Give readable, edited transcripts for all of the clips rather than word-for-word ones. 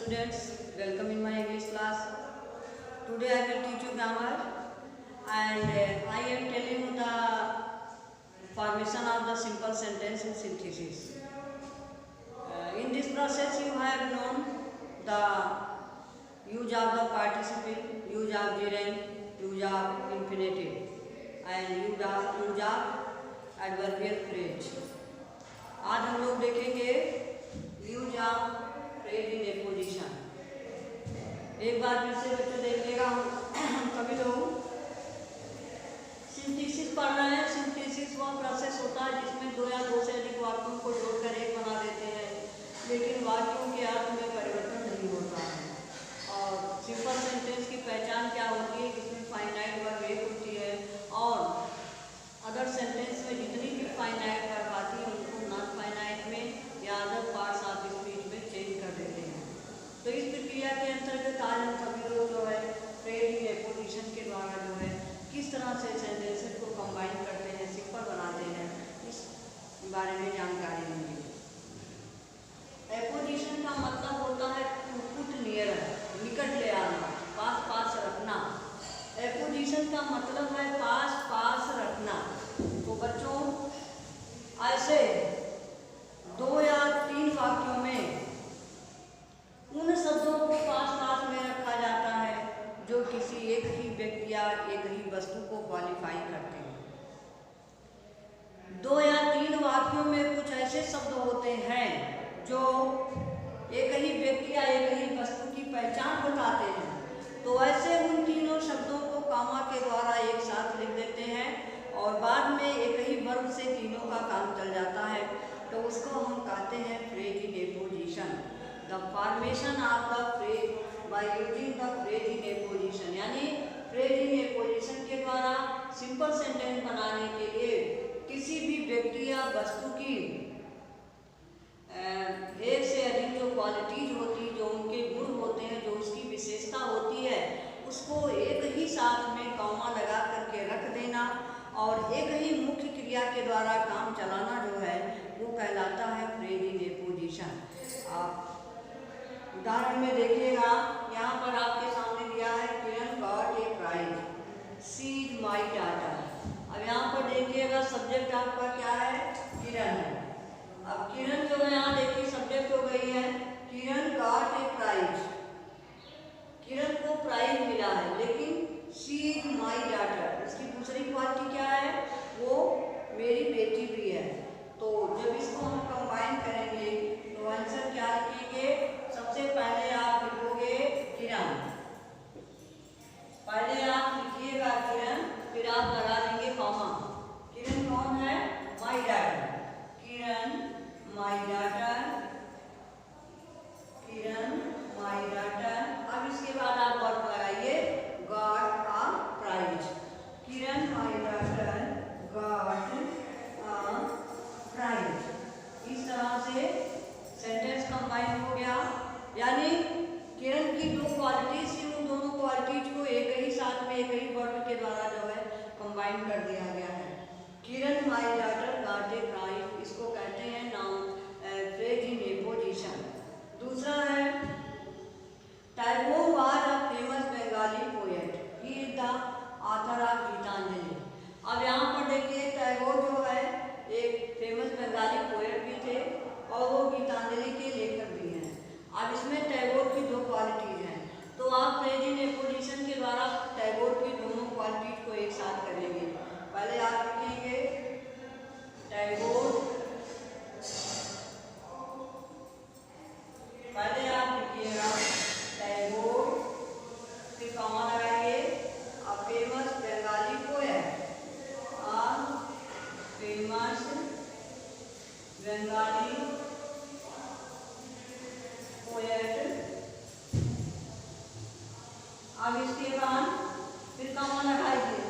students, welcome in my English class. Today I will teach you grammar and I am telling you the formation of the simple sentence in synthesis. In this process you have known the use of the participle, use of gerund, use of infinitive and use of adverbial phrase. आज हम लोग देखेंगे use of phrase in apposition. एक बार फिर से बच्चों देखिएगा, हम सभी लोग सिंथेसिस पढ़ रहे हैं। सिंथेसिस वह प्रोसेस होता है जिसमें दो या दो से अधिक वाक्यों को जोड़कर एक बना देते हैं, लेकिन वाक्यों के अर्थ में परिवर्तन नहीं होता है। और सिंपल सेंटेंस की पहचान क्या होती है, जिसमें फाइनाइट वर्ब एक होती है और अदर सेंटेंस में जितनी भी फाइनाइट वर्ब आती है उनको नॉन फाइनाइट में या अदर पार्ट्स ऑफ स्पीच में चेंज कर देते हैं। तो इस प्रक्रिया के अंतर्गत आज हम सभी लोग जो है फ्रेज इन एपोजिशन के द्वारा जो है किस तरह से सेंटेंसेस को कंबाइन करते हैं, सिंपल बनाते हैं, इस बारे में जानकारी लेंगे। एपोजिशन का मतलब होता है टू पुट नियर, निकट ले आना, पास पास रखना। एपोजिशन का मतलब है पास पास रखना। तो बच्चों ऐसे दो या तीन वाक्यों में उन शब्दों को पास पास में रखा जाता है जो किसी एक ही व्यक्ति या एक ही वस्तु को क्वालिफाई करते हैं। दो या तीन वाक्यों में कुछ ऐसे शब्द होते हैं जो एक ही व्यक्ति या एक ही वस्तु की पहचान बताते हैं। तो ऐसे उन तीनों शब्दों को कामा के द्वारा एक साथ लिख देते हैं और बाद में एक ही वर्ब से तीनों का काम चल जाता है। तो उसको हम कहते हैं phrase in apposition. The formation of the phrase by using the phrase in apposition, यानी फ्रेज इन एपोजिशन के द्वारा सिंपल सेंटेंस बनाने के लिए किसी भी व्यक्ति या वस्तु की एक से अधिक जो क्वालिटीज होती, जो उनके गुण होते हैं, जो उसकी विशेषता होती है, उसको एक ही साथ में कॉमा लगा करके रख देना और एक ही मुख्य क्रिया के द्वारा काम चलाना जो है वो कहलाता है फ्रेज इन एपोजिशन। आप उदाहरण में देखिएगा, यहाँ पर आपके सामने दिया है Kiran got a prize, she is my daughter. अब यहाँ पर देखिएगा सब्जेक्ट आपका क्या है, किरण है। अब किरण जो है यहाँ देखिए सब्जेक्ट हो गई है, किरण गॉट ए प्राइज, किरण को प्राइज मिला है, लेकिन शी इज माई डॉटर, उसकी दूसरी क्वालिटी क्या है, वो मेरी बेटी भी है। तो जब इसको हम कंबाइन करेंगे तो आंसर क्या लिखेंगे, सबसे पहले आप लिखोगे किरण, पहले आप लिखिएगा किरण, फिर आप लगा देंगे कॉमा। किरण कौन है, my daughter, Kiran my daughter, Kiran my daughter. अब इसके बाद आप वर्ब लगाइए got a prize, Kiran my daughter got a prize. इस तरह से सेंटेंस कंबाइन हो गया, यानी किरण की दो क्वालिटीज थी, उन दोनों क्वालिटीज को एक ही साथ में एक ही वर्ब के द्वारा जो है कंबाइन कर दिया गया है। Kiran my daughter got a prize, इसको कहते हैं नाउन फ्रेज इन एपोजिशन। दूसरा है Tagore was a famous Bengali poet, he is the author of Gitanjali. अब यहाँ पर देखिए टैगोर जो है एक फेमस बंगाली पोएट भी थे और वो गीतांजलि के लेखक भी हैं। अब इसमें टैगोर की दो क्वालिटीज हैं, तो आप फ्रेज इन एपोजिशन के द्वारा टैगोर की दोनों क्वालिटीज को एक साथ कर लेंगे। पहले आप लिखेंगे टैगोर, पहले आप लिखिएगा टैगोर, फिर कॉमा लगाइए, अ फेमस बंगाली पोएट, अ फेमस बंगाली पोएट। अब इसके बाद फिर कॉमा लगाइए,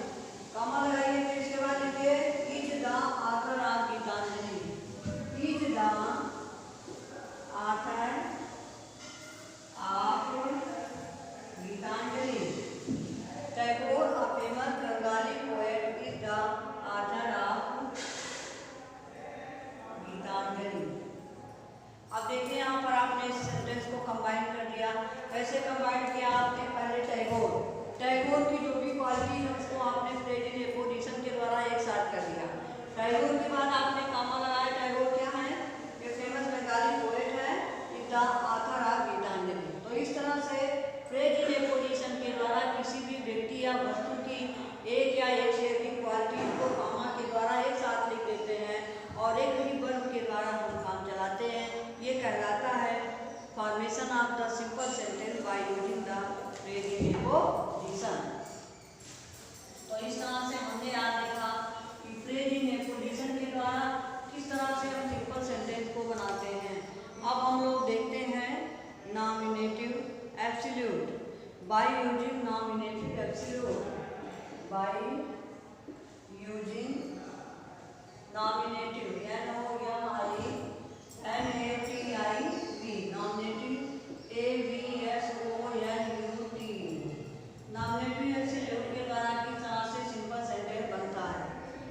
कॉमा लगाइए, फिर इसके बाद लिखिए is the author of Gitanjali, is the author of Gitanjali. Tagore a famous Bengali poet is the author of Gitanjali. अब देखिए यहाँ पर आपने इस सेंटेंस को कंबाइन कर दिया कैसे कंबाइन किया आपने? पहले टैगोर की जो भी क्वालिटी है उसको आपने फ्रेज इन एपोजिशन के द्वारा एक साथ कर दिया। टैगोर के बाद आपने कामा लगाया। टैगोर क्या है? ये फेमस बंगाली पोएट है, द ऑथर ऑफ गीतांजलि। तो इस तरह से फ्रेज इन एपोजिशन के द्वारा किसी भी व्यक्ति या वस्तु की एक या एक से अधिक क्वालिटी को कामा के द्वारा एक साथ लिख देते हैं और एक ही वर्ब के द्वारा हम काम चलाते हैं। ये कहलाता है formation of the simple sentence by using the phrase in apposition. तो इस तरह से हमने आज देखा कि फ्रेज इन एपोजिशन के द्वारा किस तरह से हम सिंपल सेंटेंस को बनाते हैं। अब हम लोग देखते हैं nominative absolute by using nominative absolute by using nominative NOMINATIV nominative ABSOLUT nominative absolute के द्वारा किस तरह से सिंपल सेंटेंस बनता है।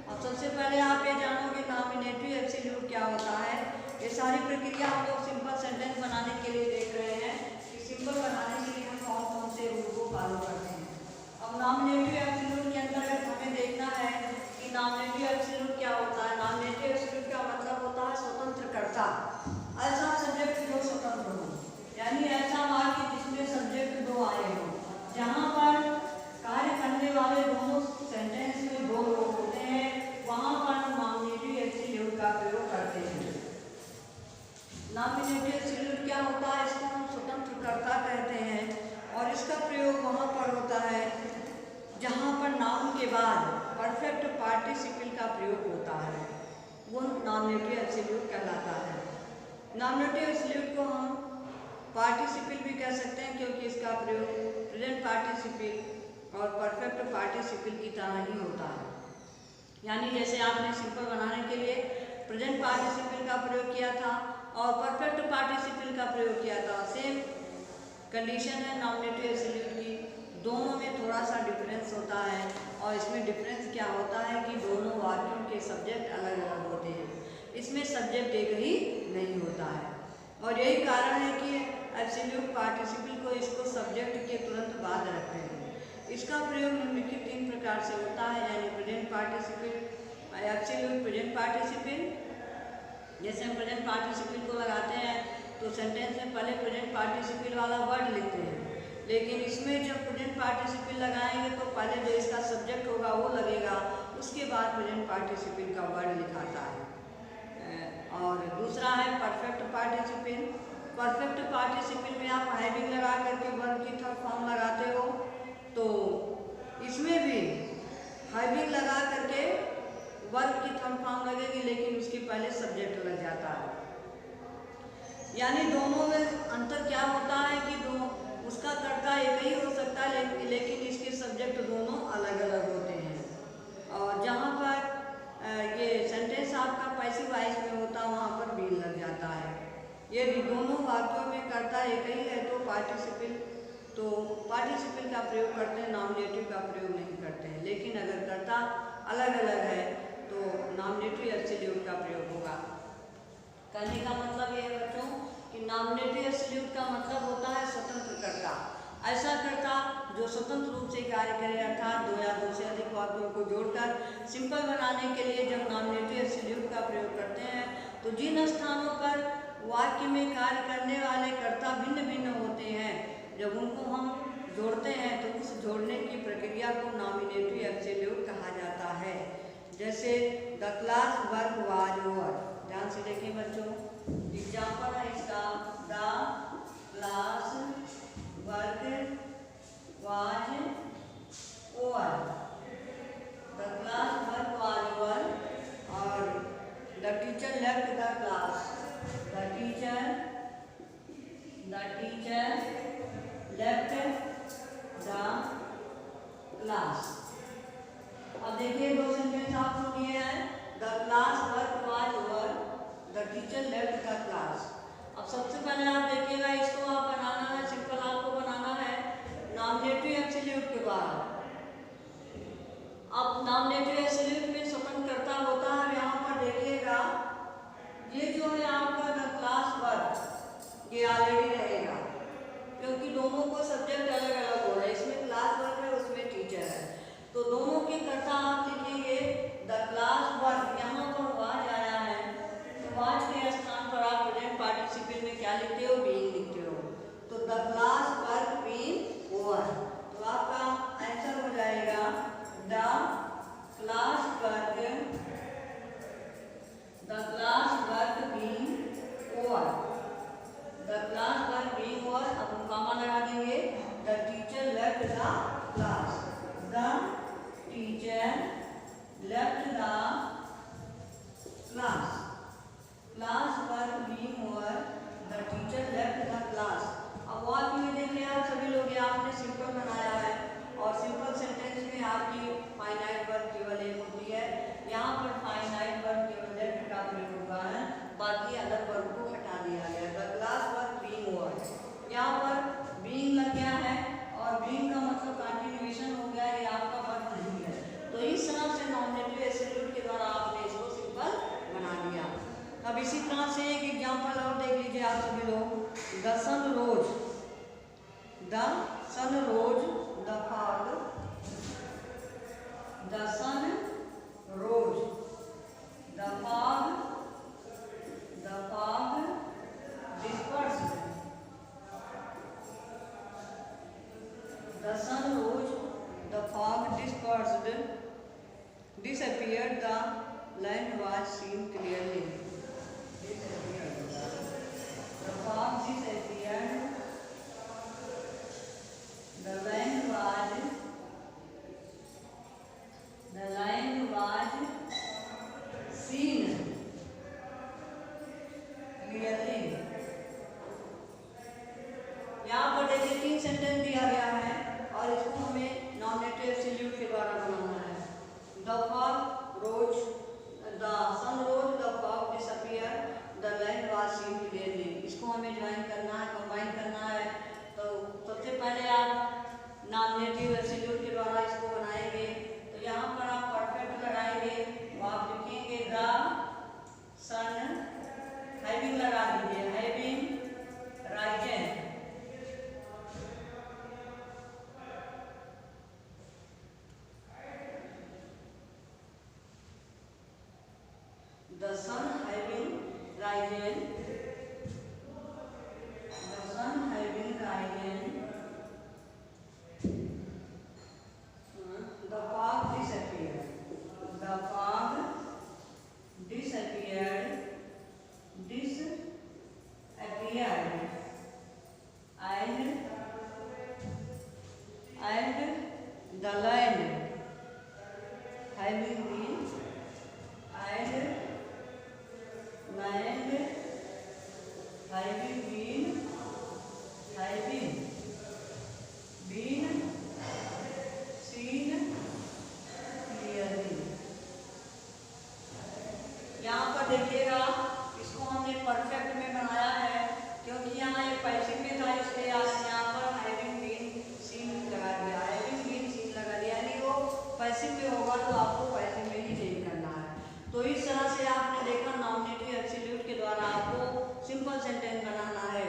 अब सबसे पहले आप ये जानोगे नॉमिनेटिव एब्सोल्यूट क्या होता है। ये सारी प्रक्रिया हम लोग सिंपल सेंटेंस बनाने के लिए देख रहे हैं कि सिंपल बनाने के लिए हम कौन कौन से रूल को फॉलो करते हैं। अब नॉमिनेटिव एब्सोल्यूट के अंतर्गत हमें देखना है कि नॉमिनेटिव एब्सोल्यूट क्या होता है। नॉमिनेटिव एब्सोल्यूट का मतलब होता है स्वतंत्रकर्ता, ऐसा सब्जेक्ट जो स्वतंत्र हो, यानी ऐसा वाक्य जिसमें सब्जेक्ट दो आए हो। जहाँ पर कार्य करने वाले दोनों सेंटेंस में दो लोग होते हैं वहाँ पर हम नॉमिनेटिव एब्सोल्यूट का प्रयोग करते हैं। नॉमिनेटिव एब्सोल्यूट क्या होता है? इसको हम स्वतंत्रकर्ता कहते हैं और इसका प्रयोग वहाँ पर होता है जहाँ पर नाउन के बाद परफेक्ट पार्टिसिपल का प्रयोग होता है, वो नॉमिनेटिव एब्सोल्यूट कहलाता है। नॉमिनेटिव एब्सोल्यूट को हम पार्टिसिपल भी कह सकते हैं क्योंकि इसका प्रयोग प्रेजेंट पार्टिसिपल और परफेक्ट पार्टिसिपल की तरह ही होता है। यानी जैसे आपने सिंपल बनाने के लिए प्रेजेंट पार्टिसिपल का प्रयोग किया था और परफेक्ट पार्टिसिपल का प्रयोग किया था, सेम कंडीशन है नॉमिनेटिव एब्सोल्यूट की। दोनों में थोड़ा सा डिफरेंस होता है और इसमें डिफरेंस क्या होता है कि दोनों वाक्यों के सब्जेक्ट अलग अलग होते हैं। इसमें सब्जेक्ट एक ही नहीं होता है और यही कारण है कि एब्सोल्यूट पार्टिसिपल को इसको सब्जेक्ट के तुरंत बाद रखते हैं। इसका प्रयोग निम्नलिखित तीन प्रकार से होता है, यानी present participle, absolute present participle. जैसे हम प्रेजेंट पार्टिसिपल को लगाते हैं तो सेंटेंस में पहले प्रेजेंट पार्टिसिपल वाला वर्ड लिखते हैं, लेकिन इसमें जब प्रेजेंट पार्टिसिपल लगाएंगे तो पहले जो इसका सब्जेक्ट होगा वो लगेगा, उसके बाद प्रेजेंट पार्टिसिपल का वर्ड लिखाता है। और दूसरा है परफेक्ट पार्टिसिपल। परफेक्ट पार्टिसिपल में आप हैविंग लगा करके वर्ब की थर्ड फॉर्म लगाते हो, तो इसमें भी हैविंग लगा करके वर्ब की थर्ड फॉर्म लगेगी लेकिन उसके पहले सब्जेक्ट लग जाता है। यानी दोनों में अंतर क्या होता है कि उसका कर्ता एक ही हो सकता है लेकिन इसके सब्जेक्ट दोनों अलग अलग होते हैं। और जहाँ पर ये सेंटेंस आपका पैसिव वॉइस में होता वहाँ पर बीन लग जाता है। यदि दोनों वाक्यों में कर्ता एक ही है तो पार्टिसिपल का प्रयोग करते हैं, नॉमिनेटिव का प्रयोग नहीं करते हैं। लेकिन अगर कर्ता अलग अलग है तो नॉमिनेटिव एब्सोल्यूट का प्रयोग होगा। कहने का मतलब ये है बच्चों कि नॉमिनेटिव एब्सोल्यूट का मतलब होता है स्वतंत्रकर्ता, ऐसा कर्ता जो स्वतंत्र रूप से कार्य करे, अर्थात दो या दो से अधिक वाक्यों को जोड़कर सिंपल बनाने के लिए जब नॉमिनेटिव एब्सोल्यूट का प्रयोग करते हैं तो जिन स्थानों पर वाक्य में कार्य करने वाले कर्ता भिन्न भिन्न होते हैं, जब उनको हम जोड़ते हैं तो उस जोड़ने की प्रक्रिया को नॉमिनेटिव एब्सोल्यूट कहा जाता है। जैसे the class work was over, ध्यान से देखें बच्चों, एग्जाम्पल है इसका, the class work was over, the class work was over और the teacher left the class, the teacher left the class. अब देखिए दो सेंटेंस आप सुनिए हैं, the class work was over, the teacher left the class. अब सबसे पहले आप देखिएगा इसको आप बनाना है, सिंपल आपको बनाना है नॉमिनेटिव एब्सोल्यूट के बाद। अब नॉमिनेटिव एब्सोल्यूट में स्वतंत्रता होता है, यहाँ पर देखिएगा ये जो है आपका द क्लास वर्क ये ऑलरेडी रहेगा क्योंकि लिखते हो, बीइंग लिखते हो। तो the class work being over, तो आपका आंसर हो जाएगा the class work being over. The class work being over, अब हम कॉमा लगा देंगे। The teacher left the class, the teacher left the class, class work being over, the teacher left the class. अब वाक्य में देखिए आप सभी लोग, ये आपने सिंपल बनाया है और सिंपल सेंटेंस में आपकी फाइनाइट वर्ब केवल एक होती है। यहाँ पर फाइनाइट वर्ब केवल लेफ्ट का प्रयोग हुआ है, बाकी अदर वर्ब को हटा दिया गया। The class work being over, यहाँ पर बीइंग लग गया है और बीइंग का मतलब कंटिन्यूएशन हो गया, ये आपका वर्ब नहीं है। तो इस तरह से नॉमिनेटिव एब्सोल्यूट के द्वारा आपने इसको सिंपल बना दिया। अब इसी तरह से एक एग्जांपल और देख लीजिए आप सभी लोग। The sun rose, the sun rose, the fog, the sun rose, the fog, the fog dispersed, the sun rose, the fog dispersed, disappeared, the land was seen clearly, disappeared, the fog disappeared, the land was seen clearly। यहाँ पर देखिए 3 sentence दिया गया है और इसको हमें nominative absolute के द्वारा बनाना है। The fog rose, the sun rose, the fog disappeared, the land was seen clearly. इसको हमें ज्वाइन करना है, कंबाइन करना है। तो सबसे पहले आप नॉमिनेटिव एब्सोल्यूट के द्वारा इसको बनाएंगे। तो यहाँ पर आप परफेक्ट लगाएंगे, तो आप लिखेंगे द सन, हैविंग लगा दीजिए, having Ryzen, the sun having risen, the sun having risen, the fog disappeared, the fog disappeared, and the land having been, and land having been seen clearly। यहाँ पर देखिएगा, इसको हमने परफेक्ट में बनाया है क्योंकि यहाँ ये पैसिव में था, इसलिए यहाँ पर हैविंग बीन सीन लगा दिया, हैविंग बीन सीन लगा दिया, यानी वो पैसिव में होगा तो आपको पैसिव में ही चेंज करना है। तो इस तरह से आपने देखा नॉमिनेटिव एब्सोल्यूट के द्वारा आपको सिंपल सेंटेंस बनाना है।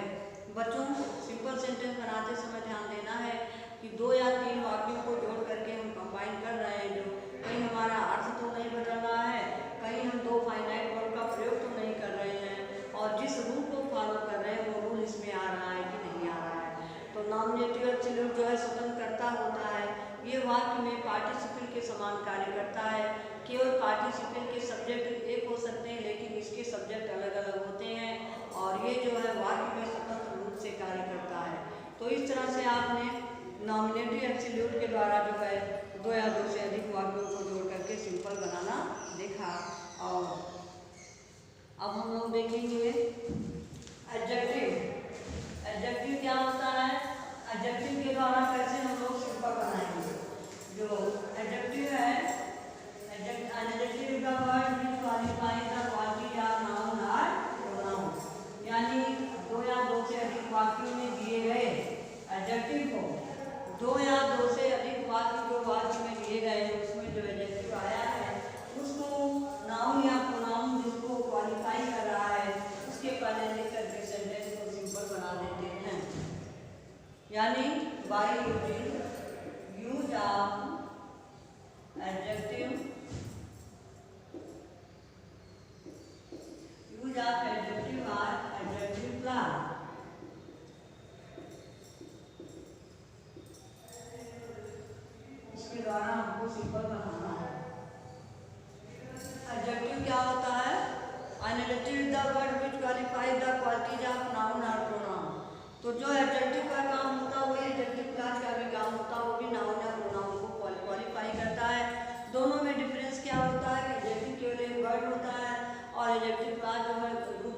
बच्चों, सिंपल सेंटेंस बनाते समय ध्यान देना है कि 2 या 3 वाक्यों को जोड़ करके हम कंबाइन कर रहे हैं, जो कहीं हमारा अर्थ तो नहीं बदल रहा है, कहीं हम 2 फाइनाइट वर्ब का प्रयोग तो नहीं कर रहे हैं, और जिस रूल को फॉलो कर रहे हैं वो रूल इसमें आ रहा है कि नहीं आ रहा है। तो नॉमिनेटिव एब्सोल्यूट जो है स्वतंत्रता होता है, ये वाक्य में पार्टिसिपल के समान कार्य करता है। केवल पार्टिसिपल के सब्जेक्ट एक हो सकते हैं, लेकिन इसके सब्जेक्ट अलग अलग होते हैं, और ये जो है वाक्य में स्वतंत्र रूप से कार्य करता है। तो इस तरह से आपने नॉमिनेटिव एब्सोल्यूट के द्वारा जो है 2 या 2 से अधिक वाक्यों को जोड़ करके सिंपल बनाना देखा। और अब हम लोग देखेंगे एडजेक्टिव। एडजेक्टिव क्या होता है, एडजेक्टिव के द्वारा कैसे हम लोग सिंपल बनाएंगे। जो एडजेक्टिव है, एडजेक्टिव का word means qualifying the quality of noun और प्रोनाउन, यानी 2 या 2 से अधिक वाक्यों में दिए गए एडजेक्टिव को, 2 या 2 से अधिक वाक्य जो वाक्य में दिए गए उसमें जो एडजेक्टिव आया है उसको नाउन या प्रोनाउन जिसको क्वालिफाई कर रहा है उसके पहले लिख करके सेंटेंस को सिंपल बना देते हैं। यानी by use of adjective, use of adjective और adjective clause.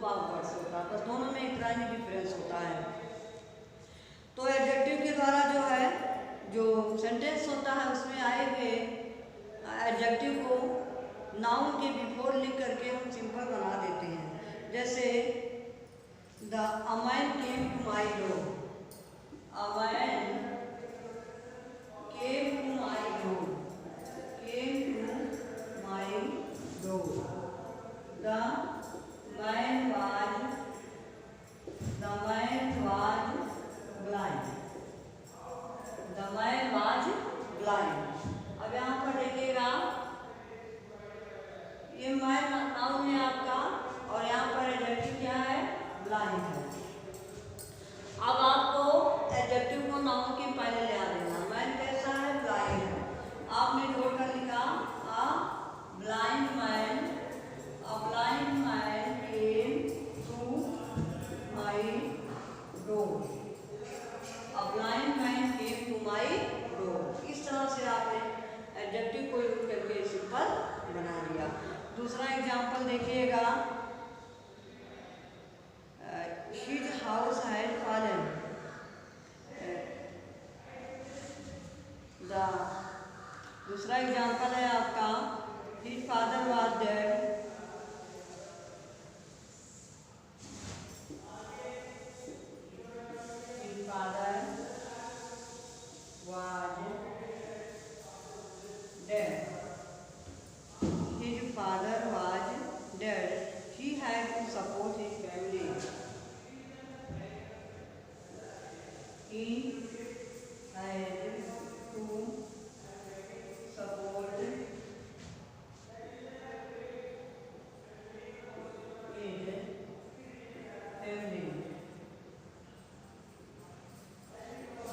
Group of words होता है, बस दोनों में इतना ही डिफरेंस होता है। तो एडजेक्टिव के द्वारा जो है जो सेंटेंस होता है उसमें आए हुए एडजेक्टिव को नाउन के बिफोर लिख करके हम सिंपल बना देते हैं। जैसे the a man came to my door, a man came to my door, came to my door. The man was blind, the man was blind. अब यहाँ पर देखिएगा ये मैन नाउन है आपका और यहाँ पर एडजेक्टिव क्या है, ब्लाइंड है। अब आपको एडजेक्टिव को नाउन के पहले ले आ देना। मैन कैसा है, ब्लाइंड है। आपने जोड़कर लिखा a blind man, a blind man came to my door, a blind man came to my door. इस तरह से आपने एडजेक्टिव को यूज करके सिंपल बना लिया। दूसरा एग्जांपल देखिएगा, हिज हाउस हैड फॉलन, दूसरा एग्जांपल है आपका his father was dead, his father was dead, his father was dead, he had to support his family, he had to support his family।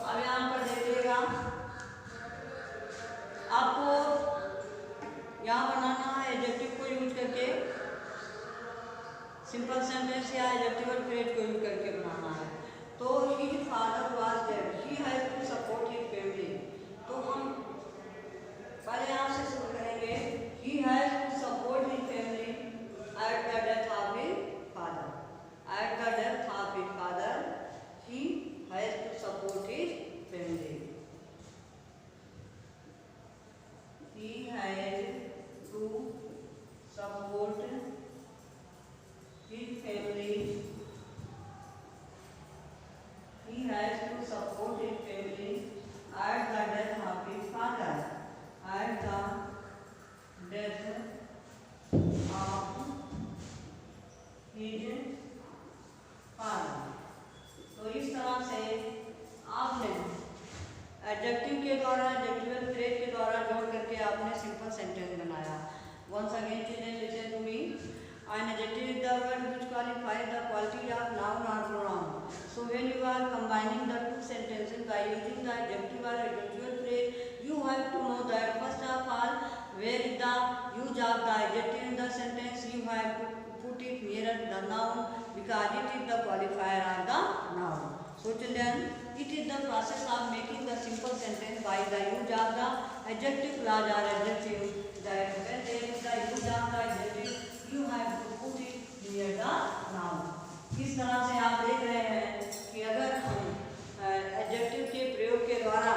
अब यहाँ पर देखिएगा आपको यहाँ बनाना है एडजेक्टिव को यूज करके, सिंपल सेंटेंस या एडजेक्टिवल फ्रेज को यूज करके बनाना है। तो his father was dead, he has to support his family. तो हम पहले यहाँ से शुरू करेंगे, he has to support his family at the death of his father, at the death of his father he has to support his family, he had to support his family, he has to support his family at the death of his father, at the death of his father। तो इस तरह से आपने adjective के द्वारा, adjectival phrase के द्वारा जोड़ करके आपने सिंपल सेंटेंस बनाया। Once again children listen to me, an adjective is the word which qualifies the quality of noun or pronoun. So when you are combining the two sentences by using the adjective or adjectival phrase, you have to know that first of all where is the use of the adjective in the sentence, you have to put it nearer the noun because it is the qualifier of the noun। So children, it is the process of making the simple sentence by the use of the adjective clause or adjective, that when there is the use of the adjective, you have to put it near the noun। इस तरह से आप देख रहे हैं कि अगर हम एडजेक्टिव के प्रयोग के द्वारा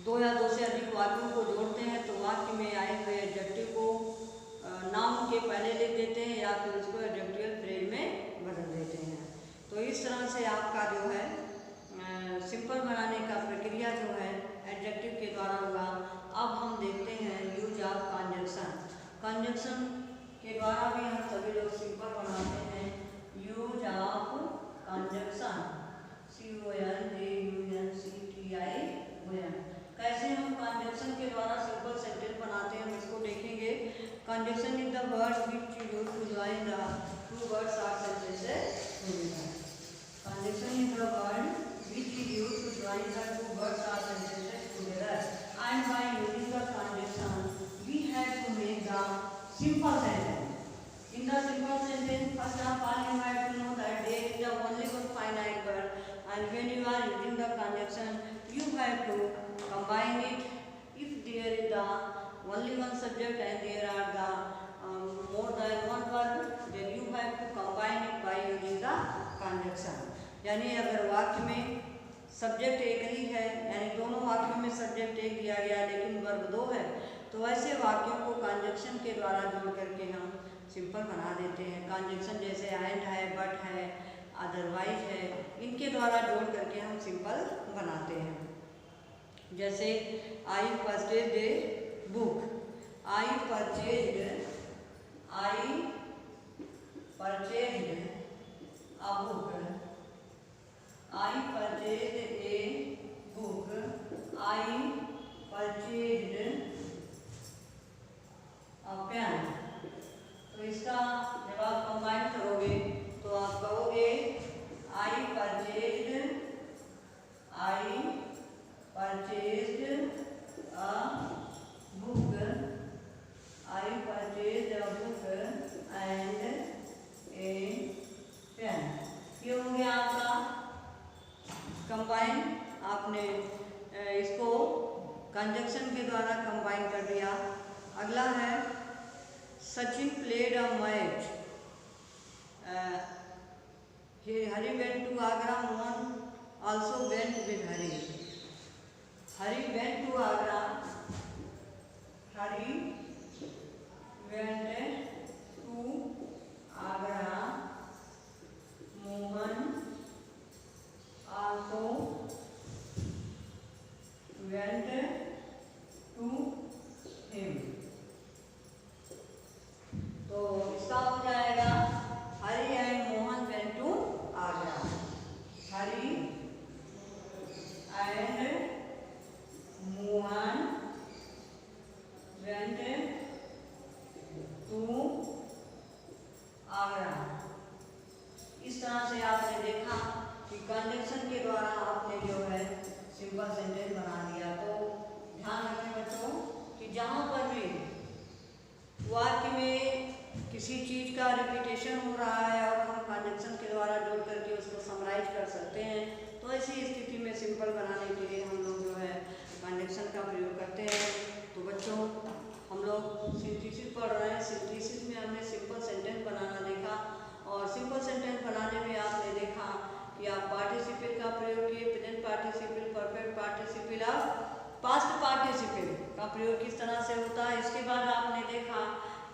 दो या दो से अधिक वाक्यों को जोड़ते हैं तो वाक्य में आए हुए एडजेक्टिव को नाउन के पहले लिख देते हैं या फिर उसको एडजेक्टिवल फ्रेज में बदल देते हैं। तो इस तरह से आपका जो है सिंपल बनाने का प्रक्रिया जो है एडजेक्टिव के द्वारा हुआ। अब हम देखते हैं यूज ऑफ कंजंक्शन। कंजंक्शन के द्वारा भी हम सभी लोग सिंपल बनाते हैं। Use of conjunction, CONJUNCTION। कैसे हम कंजंक्शन के द्वारा सिंपल सेंटेंस बनाते हैं इसको देखेंगे। Conjunction is the word which you use to join the two words और sentences together. Conjunction is the word which is used to join the two words or sentences together, and by using the conjunction we have to make the simple sentence। In the simple sentence, first of all you have to know that there is the only one finite word, and when you are using the conjunction you have to combine it। If there is the only one subject and there are the more than one word, then you have conjunction, यानी अगर वाक्य में subject एक ही है, यानी दोनों वाक्यों में सब्जेक्ट एक दिया गया लेकिन वर्ब दो है, तो ऐसे वाक्यों को कंजक्शन के द्वारा जोड़ करके हम सिंपल बना देते हैं। कंजक्शन जैसे एंड है, बट है, अदरवाइज है, इनके द्वारा जोड़ करके हम सिंपल बनाते हैं। जैसे I purchased a book, I purchased a book, I purchased a book, I purchased a pen. तो इसका जब आप कंबाइन करोगे तो आप कहोगे I purchased a book, I purchased a book and a pen. ये हो गया आपका कंबाइन, आपने इसको कंजक्शन के द्वारा कंबाइन कर दिया। अगला है Sachin played a match, Hari went to Agra, Mohan also went with Hari. Hari went to Agra, Hari went to Agra, Mohan also went to him. तो इसका हो जाएगा Hari and Mohan went to Agra, Hari and Mohan went to Agra. इस तरह से आपने देखा कि कंजक्शन के द्वारा आपने जो है सिंपल सेंटेंस बना दिया। तो ध्यान रखें बच्चों कि जहाँ पर भी वाक्य में किसी चीज़ का रिपीटेशन हो रहा है और हम कंजक्शन के द्वारा जोड़ करके उसको समराइज कर सकते हैं, तो ऐसी स्थिति में सिंपल बनाने के लिए हम लोग जो है कंजक्शन का प्रयोग करते हैं। तो बच्चों हम लोग सिंथेसिस पढ़ रहे हैं, सिंथेसिस में हमने सिंपल सेंटेंस बनाना देखा, और सिंपल सेंटेंस बनाने में आपने देखा कि आप पार्टिसिपल का प्रयोग किए, प्रेजेंट पार्टिसिपल, परफेक्ट पार्टिसिपल और पास्ट पार्टिसिपल का प्रयोग किस तरह से होता है। इसके बाद आपने देखा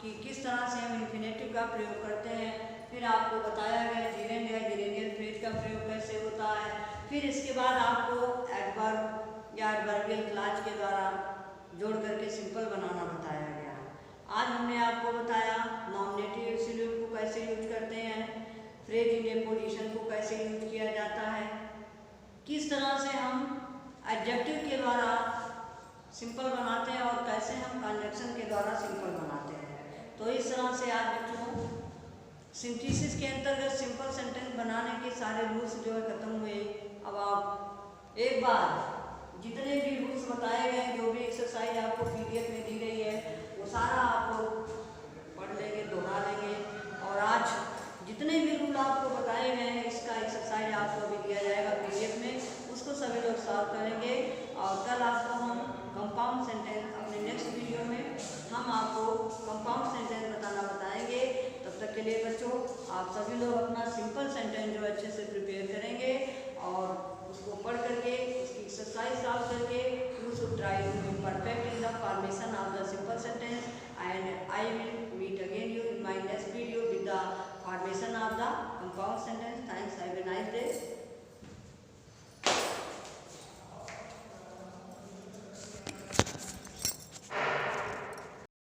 कि किस तरह से हम इन्फिनेटिव का प्रयोग करते हैं। फिर आपको बताया गया जीरेंड या जीरेंडियल फ्रेज का प्रयोग कैसे होता है। फिर इसके बाद आपको एडवर्ब या एडवर्बियल क्लॉज के द्वारा जोड़ करके सिंपल बनाना बताया गया। आज हमने आपको बताया नॉमिनेटिव एब्सोल्यूट को कैसे यूज करते हैं, फ्रेज इन ए पोजीशन को कैसे यूज किया जाता है, किस तरह से हम एडजेक्टिव के द्वारा सिंपल बनाते हैं और कैसे हम कंजक्शन के द्वारा सिंपल बनाते हैं। तो इस तरह से आज बच्चों सिंथेसिस के अंतर्गत सिंपल सेंटेंस बनाने के सारे रूल्स जो है खत्म हुए। अब आप एक बार जितने भी रूल्स बताए गए, जो भी एक्सरसाइज आपको पीडीएफ में दी गई है, वो सारा आप लोग पढ़ लेंगे, दोहरा लेंगे। और आज जितने भी रूल आपको बताए गए हैं, इसका एक्सरसाइज आपको भी दिया जाएगा पीडीएफ में, उसको सभी लोग सॉल्व करेंगे। और कल आपको हम कंपाउंड सेंटेंस अपने नेक्स्ट वीडियो में हम आपको कंपाउंड सेंटेंस बताएंगे। तब तक के लिए बच्चों आप सभी लोग अपना सिंपल सेंटेंस जो अच्छे से प्रिपेयर करेंगे और उसको पढ़ करके उसकी एक्सरसाइज सॉल्व करके you should try to be perfect in the formation of the simple sentence and I will